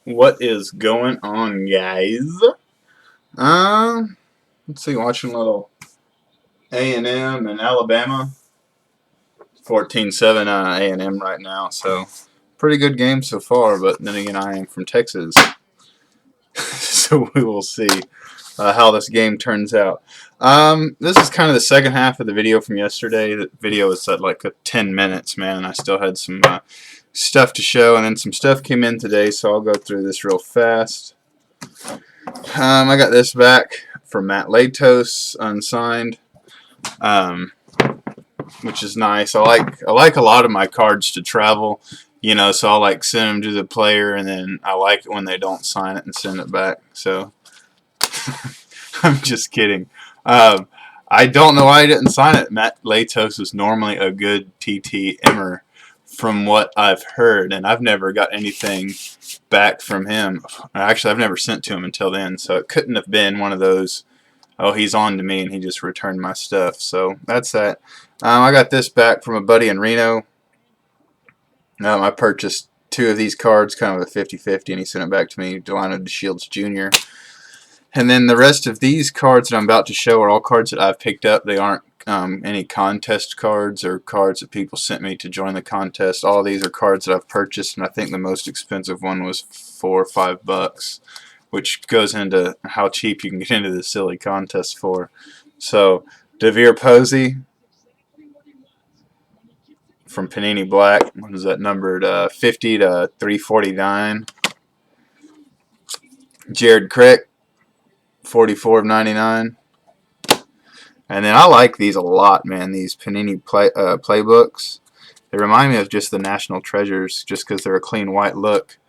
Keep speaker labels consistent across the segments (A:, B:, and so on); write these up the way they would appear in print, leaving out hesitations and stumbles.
A: What is going on, guys? Let's see. Watching a little A&M and Alabama. 14-7 A&M right now. So pretty good game so far. But then again, I am from Texas, so we will see how this game turns out. This is kind of the second half of the video from yesterday. The video was at like 10 minutes, man. And I still had some stuff to show, and then some stuff came in today, so I'll go through this real fast. I got this back from Matt Latos, unsigned, which is nice. I like a lot of my cards to travel, so I'll like send them to the player, and then I like it when they don't sign it and send it back. So I'm just kidding. I don't know why I didn't sign it. Matt Latos is normally a good TTMer, from what I've heard, and I've never got anything back from him. Actually, I've never sent to him until then, so it couldn't have been one of those, oh, he's on to me and he just returned my stuff. So that's that. I got this back from a buddy in Reno. I purchased two of these cards, kind of a 50-50, and he sent it back to me, Delano DeShields Jr. And then the rest of these cards that I'm about to show are all cards that I've picked up. They aren't any contest cards or cards that people sent me to join the contest. All these are cards that I've purchased, and I think the most expensive one was $4 or $5, which goes into how cheap you can get into this silly contest for. So, DeVere Posey from Panini Black, what is that, numbered 50 to 349. Jared Crick, 44 of 99. And then I like these a lot, man, these Panini playbooks. They remind me of just the National Treasures, just because they're a clean white look.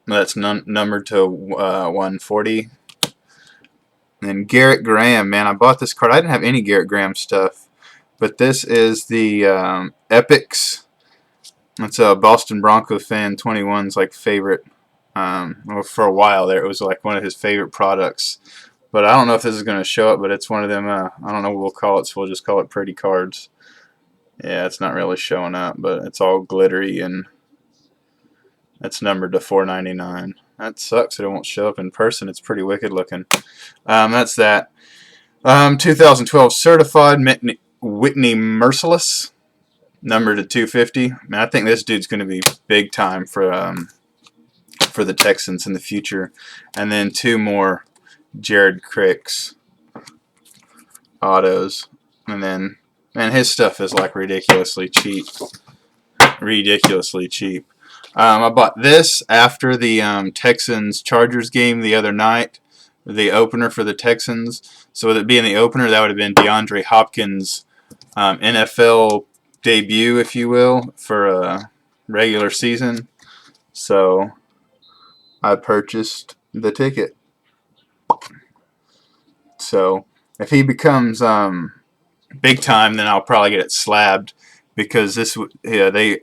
A: That's numbered to 140. And then Garrett Graham, man, I bought this card. I didn't have any Garrett Graham stuff, but this is the Epics. It's a Boston Bronco fan, 21's like favorite. Well, for a while there, it was like one of his favorite products. But I don't know if this is going to show up, but it's one of them, I don't know what we'll call it, so we'll just call it pretty cards. Yeah, it's not really showing up, but it's all glittery, and it's numbered to $4.99. That sucks. It won't show up in person. It's pretty wicked looking. That's that. 2012 certified Whitney Merciless, numbered to 250. Man, I think this dude's going to be big time for the Texans in the future. And then two more Jared Crick's autos, and then, man, his stuff is like ridiculously cheap. I bought this after the Texans Chargers game the other night, the opener for the Texans. So with it being the opener, that would have been DeAndre Hopkins' NFL debut, if you will, for a regular season. So I purchased the ticket. So if he becomes big time, then I'll probably get it slabbed, because they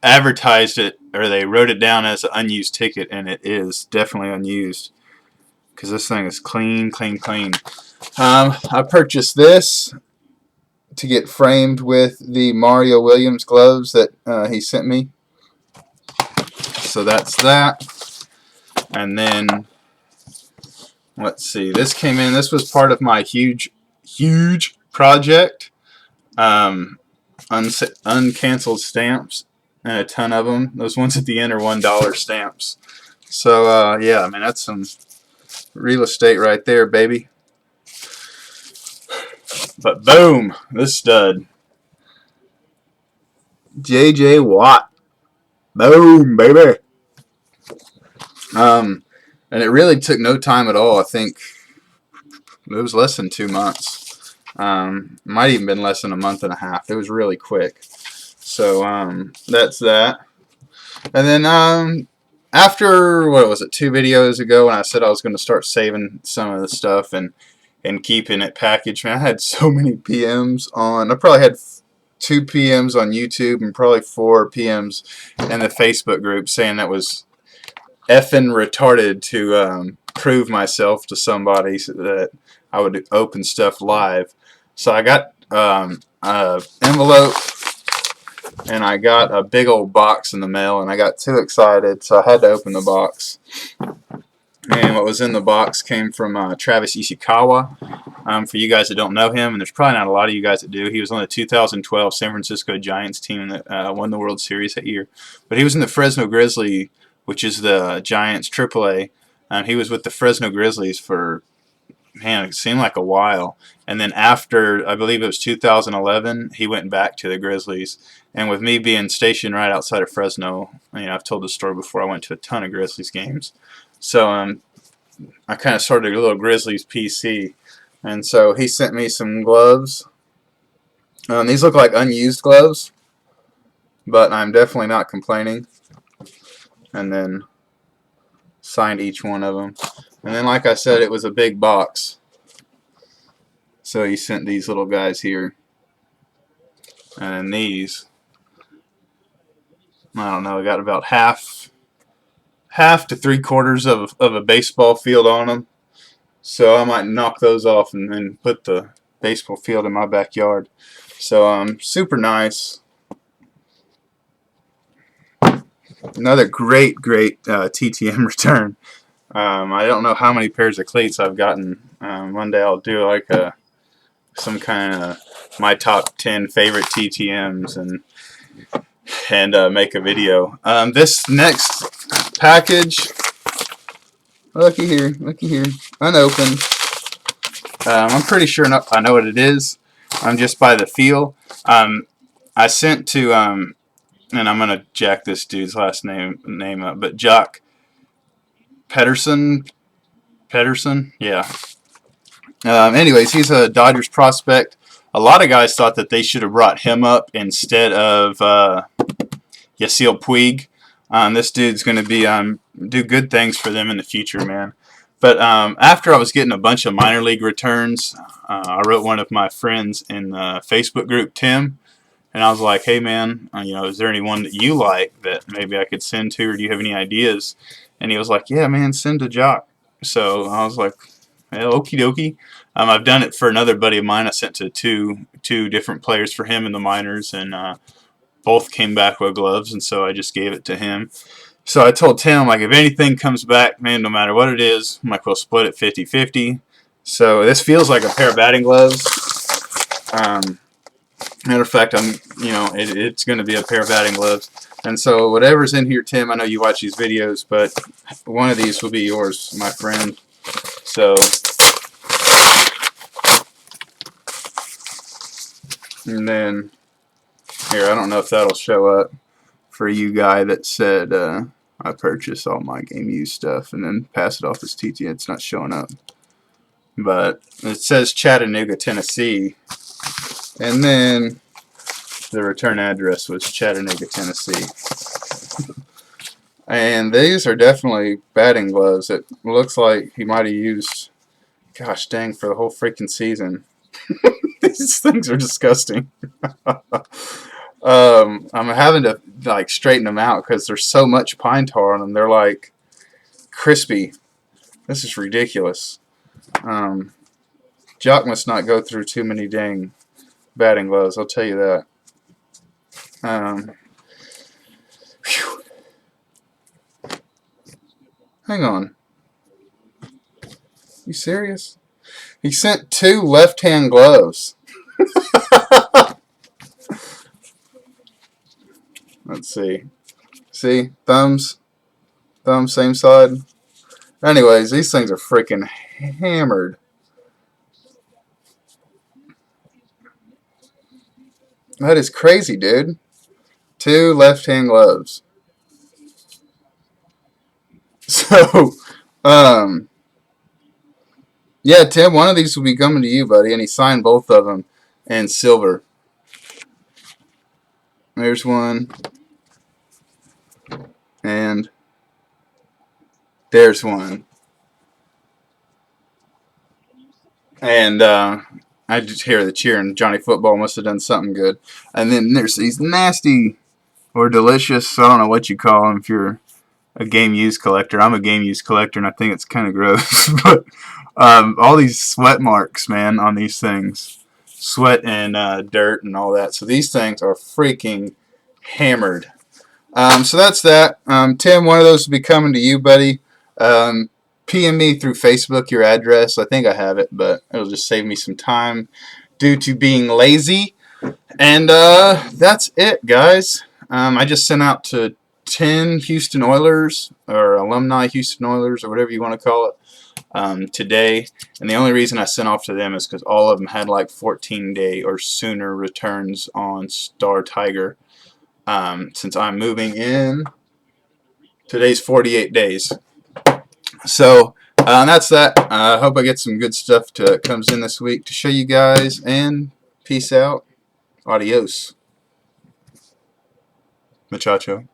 A: advertised it, or they wrote it down as an unused ticket, and it is definitely unused, because this thing is clean. I purchased this to get framed with the Mario Williams gloves that he sent me. So that's that. And then, let's see, this came in. This was part of my huge project. Uncanceled stamps, and a ton of them. Those ones at the end are $1 stamps. So, yeah, I mean, that's some real estate right there, baby. But boom, this stud. J.J. Watt. Boom, baby. And it really took no time at all. I think it was less than 2 months. Might even been less than a month and a half. It was really quick. So that's that. And then after, what was it, 2 videos ago, when I said I was going to start saving some of the stuff and keeping it packaged, man, I had so many PMs on. I probably had 2 PMs on YouTube and probably 4 PMs in the Facebook group saying that was effing retarded to prove myself to somebody so that I would open stuff live. So I got an envelope and I got a big old box in the mail, and I got too excited, so I had to open the box. And what was in the box came from Travis Ishikawa. For you guys that don't know him, and there's probably not a lot of you guys that do, he was on the 2012 San Francisco Giants team that won the World Series that year. But he was in the Fresno Grizzlies, which is the Giants AAA. He was with the Fresno Grizzlies for, man, it seemed like a while. And then after, I believe it was 2011, he went back to the Grizzlies. And with me being stationed right outside of Fresno, I've told this story before, I went to a ton of Grizzlies games. So I kind of started a little Grizzlies PC. And so he sent me some gloves. These look like unused gloves, but I'm definitely not complaining. And then signed each one of them. And then, like I said, it was a big box. So he sent these little guys here. And then these, I don't know, got about half to 3/4 of a baseball field on them. So I might knock those off and then put the baseball field in my backyard. So super nice. Another great TTM return. I don't know how many pairs of cleats I've gotten. One day I'll do like some kind of my top 10 favorite TTMs and make a video. This next package, looky here, unopened. I'm pretty sure I know what it is. Just by the feel. I sent to and I'm gonna jack this dude's last name up, but Jock Pedersen, yeah. Anyways, he's a Dodgers prospect. A lot of guys thought that they should have brought him up instead of Yasiel Puig. This dude's going to be do good things for them in the future, man. But after I was getting a bunch of minor league returns, I wrote one of my friends in the Facebook group, Tim, and I was like, hey, man, is there anyone that you like that maybe I could send to, or do you have any ideas? And he was like, yeah, man, send to Jock. So I was like, well, okie dokie. I've done it for another buddy of mine. I sent to two different players for him in the minors, and both came back with gloves, and so I just gave it to him. So I told Tim, like, if anything comes back, man, no matter what it is, I'm like, we'll split it 50-50. So this feels like a pair of batting gloves. Matter of fact, it's going to be a pair of batting gloves. And so whatever's in here, Tim, I know you watch these videos, but one of these will be yours, my friend. So, and then, here, I don't know if that'll show up for you guy that said I purchased all my Game Used stuff and then pass it off as TT. It's not showing up. But it says Chattanooga, Tennessee. And then the return address was Chattanooga, Tennessee. And these are definitely batting gloves. It looks like he might have used, gosh dang, for the whole freaking season. These things are disgusting. I'm having to like straighten them out because there's so much pine tar on them. They're like crispy. This is ridiculous. Jock must not go through too many dang batting gloves, I'll tell you that. Hang on. You serious? He sent 2 left-hand gloves. Let's see. See? Thumbs, same side. Anyways, these things are freaking hammered. That is crazy, dude. 2 left-hand gloves. So, yeah, Tim, one of these will be coming to you, buddy. And he signed both of them in silver. There's one. And there's one. And I just hear the cheering. Johnny Football must have done something good. And then there's these nasty or delicious, I don't know what you call them if you're a Game Used collector. I'm a Game Used collector, and I think it's kind of gross. But all these sweat marks, man, on these things. Sweat and dirt and all that. So these things are freaking hammered. So that's that. Tim, one of those will be coming to you, buddy. PM me through Facebook your address. I think I have it, but it'll just save me some time due to being lazy. And that's it, guys. I just sent out to 10 Houston Oilers, or alumni Houston Oilers, or whatever you want to call it, today. And the only reason I sent off to them is because all of them had like 14-day or sooner returns on Star Tiger. Since I'm moving in, today's 48 days. So that's that. I hope I get some good stuff that comes in this week to show you guys, and peace out. Adios, muchacho.